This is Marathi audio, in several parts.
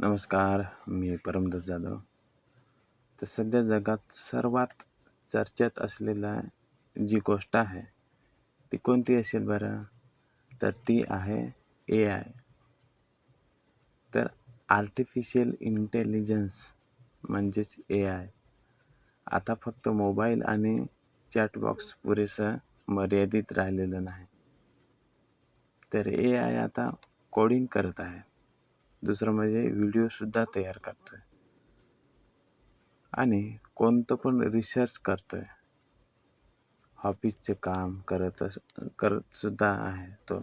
नमस्कार, मी परमदास जाधव. तर सध्या जगात सर्वात चर्चेत असलेला जी गोष्ट आहे, ती कोणती असेल बरं? तर ती आहे AI. तर आर्टिफिशियल इंटेलिजन्स म्हणजेच AI. आता फक्त मोबाईल आणि चॅटबॉक्स पुरेसं मर्यादित राहिलेलं नाही. तर AI आता कोडिंग करत आहे. दुसरं म्हणजे व्हिडिओसुद्धा तयार करतो आहे. आणि कोणतं पण रिसर्च करतो आहे. ऑफिसचे काम करतसुद्धा आहे तो.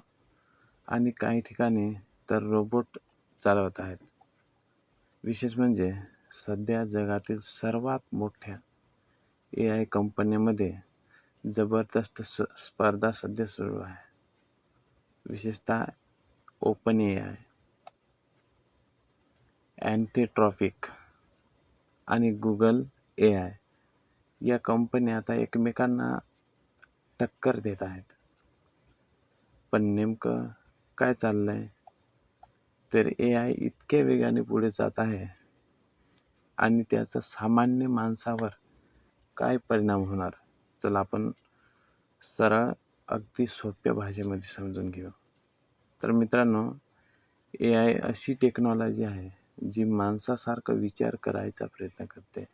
आणि काही ठिकाणी तर रोबोट चालवत आहेत. विशेष म्हणजे सध्या जगातील सर्वात मोठ्या AI कंपन्यांमध्ये जबरदस्त स्पर्धा सध्या सुरू आहे. विशेषतः OpenAI, Anthropic आणि Google AI या कंपन्या आता एकमेकांना टक्कर देत आहेत. पण नेमकं काय चाललंय? तर AI इतक्या वेगाने पुढे जात आहे आणि त्याचा सामान्य माणसावर काय परिणाम होणार? चला आपण सरळ अगदी सोप्या भाषेमध्ये समजून घेऊ. तर मित्रांनो, AI अशी टेक्नॉलॉजी आहे जी माणसासारखं विचार करायचा प्रयत्न करते.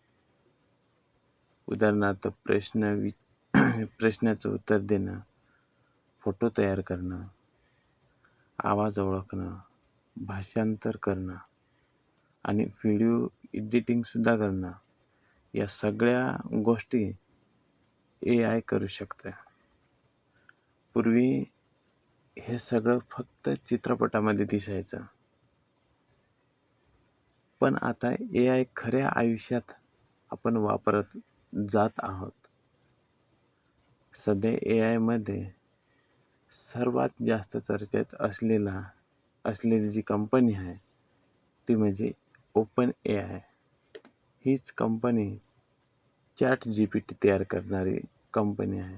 उदाहरणार्थ प्रश्नाचं उत्तर देणं, फोटो तयार करणं, आवाज ओळखणं, भाषांतर करणं आणि व्हिडिओ एडिटिंगसुद्धा करणं, या सगळ्या गोष्टी AI करू शकते. पूर्वी हे सगळं फक्त चित्रपटामध्ये दिसायचं. पण आता AI खऱ्या आयुष्यात आपण वापरत जात आहोत. सध्या AIमध्ये सर्वात जास्त चर्चेत असलेली जी कंपनी आहे, ती म्हणजे OpenAI. हीच कंपनी ChatGPT तयार करणारी कंपनी आहे.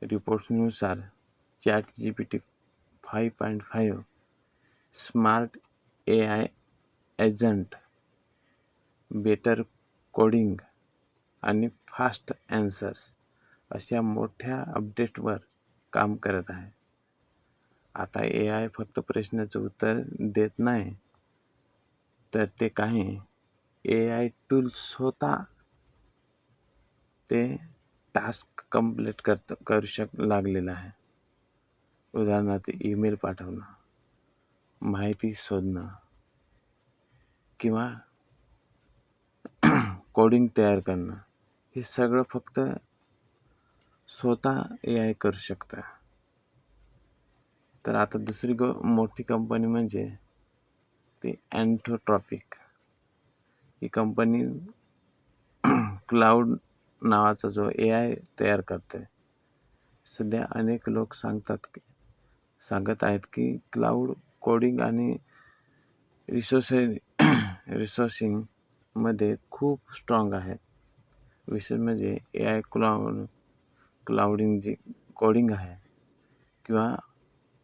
रिपोर्ट्सनुसार ChatGPT 5.5 smart AI agent, better coding आणि फास्ट ॲन्सर्स अशा मोठ्या अपडेटवर काम करत आहे. आता AI फक्त प्रश्नाचं उत्तर देत नाही, तर ते काही AI टूल्स स्वतः ते टास्क कंप्लीट करू लागलेलं आहे. उदाहरणार्थ ईमेल पाठवणं, माहिती शोधणं किंवा कोडिंग तयार करणं, हे सगळं फक्त स्वतः AI करू शकतं. तर आता दुसरी मोठी कंपनी म्हणजे ती Anthropic. ही कंपनी क्लाउड नावाचा जो AI तयार करते. सध्या अनेक लोक सांगत आहेत की क्लाउड कोडिंग आणि रिसोर्सिंगमध्ये खूप स्ट्रॉंग आहे. विशेष म्हणजे AI क्लाउडिंग जी कोडिंग आहे किंवा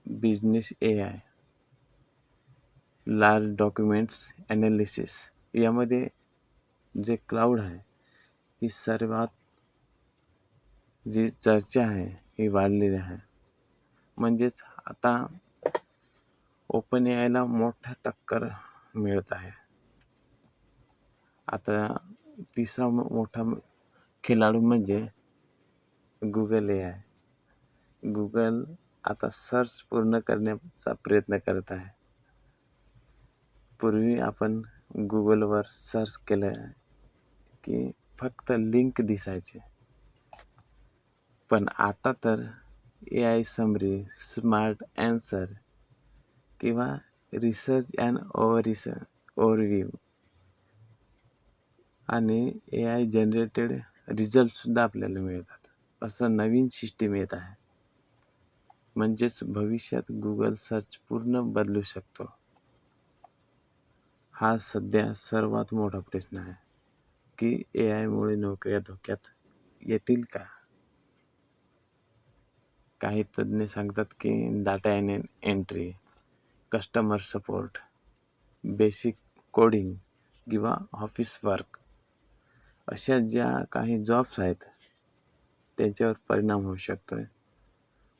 business AI, large documents analysis, यामध्ये जे क्लाउड आहे, ही सर्वात जी चर्चा आहे ही वाढलेली आहे. म्हणजेच आता OpenAIला मोठा टक्कर मिळत आहे. आता तिसरा मोठा खेळाडू म्हणजे Google AI. Google आता सर्च पूर्ण करण्याचा प्रयत्न करत आहे. पूर्वी आपण Googleवर सर्च केलं की फक्त लिंक दिसायचे. पण आता तर AI समरी, स्मार्ट ॲन्सर किंवा रिसर्च अँड ओव्हरव्ह्यू आणि AI जनरेटेड रिझल्टसुद्धा आपल्याला मिळतात. असं नवीन सिस्टीम येत आहे. म्हणजेच भविष्यात Google सर्च पूर्ण बदलू शकतो. हा सध्या सर्वात मोठा प्रश्न आहे की AIमुळे नोकऱ्या धोक्यात येतील का? काही तज्ज्ञ सांगतात की data entry, customer support basic coding किंवा ऑफिस वर्क अशा ज्या काही जॉब्स आहेत त्यांच्यावर परिणाम होऊ शकतो आहे.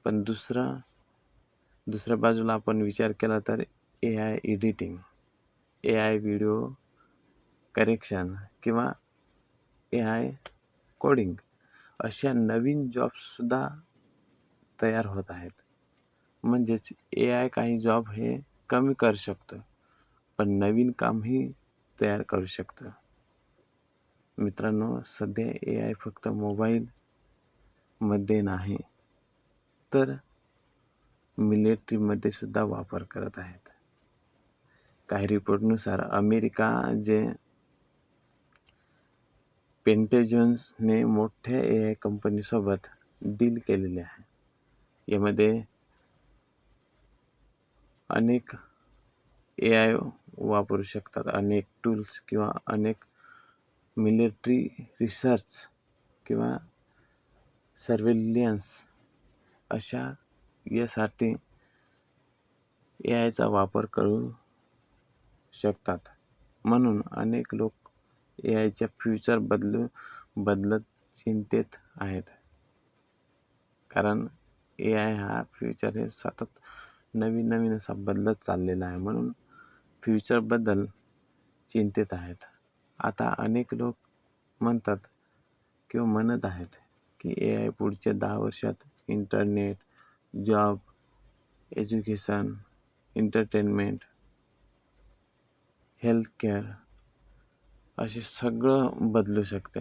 पण दुसऱ्या बाजूला आपण विचार केला तर AI editing, AI video correction किंवा AI कोडिंग अशा नवीन जॉब्ससुद्धा तयार होत आहेत. म्हणजेच AI काही जॉब हे कमी करू शकतं, पण नवीन कामही तयार करू शकतं. मित्रांनो, सध्या AI फक्त मोबाईलमध्ये नाही तर मिलिटरीमध्ये सुद्धा वापर करत आहेत. काही रिपोर्टनुसार अमेरिका जे पेंटेजॉन्सने मोठ्या AI कंपनीसोबत डील केलेले आहे. यामध्ये अनेक AI वापरू शकतात, अनेक टूल्स किंवा अनेक मिलिटरी रिसर्च किंवा सर्व्हेलियन्स अशा यासाठी AIचा वापर करू शकतात. म्हणून अनेक लोक AIच्या फ्युचर बदलत चिंतेत आहेत. कारण AI हा फ्युचर हे सतत नवीन असा बदलत चाललेला आहे. म्हणून फ्युचरबद्दल चिंतेत आहेत. आता अनेक लोक म्हणतात किंवा म्हणत आहेत की AI पुढच्या 10 वर्षात internet, job, education, entertainment, healthcare असे सगळं बदलू शकते.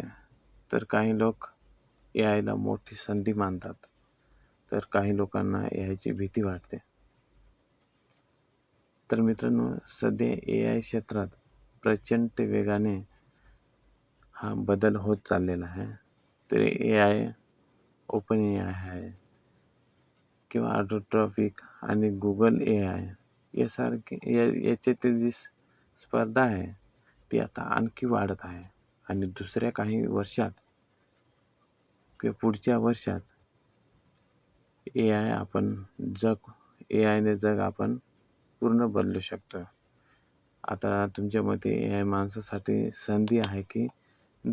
तर काही लोक AIला मोठी संधी मानतात, तर काही लोकांना AIची भीती वाटते. तर मित्रांनो, सध्या AI क्षेत्रात प्रचंड वेगाने हा बदल होत चाललेला आहे. तर AI, ओपन AI आहे किंवा ऑटोट्रॉपिक आणि Google AI यासारखे याच्यातील जी स्पर्धा आहे ती आता आणखी वाढत आहे. आणि दुसऱ्या काही वर्षात किंवा पुढच्या वर्षात AIने जग आपण पूर्ण बदलू शकतो. आता तुमच्या मते AI माणसासाठी संधी आहे की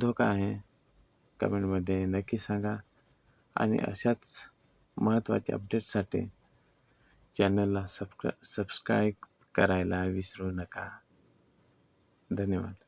धोका आहे? कमेंटमध्ये नक्की सांगा. आणि अशाच महत्त्वाच्या अपडेट्ससाठी चॅनलला सबस्क्राईब करायला विसरू नका. धन्यवाद.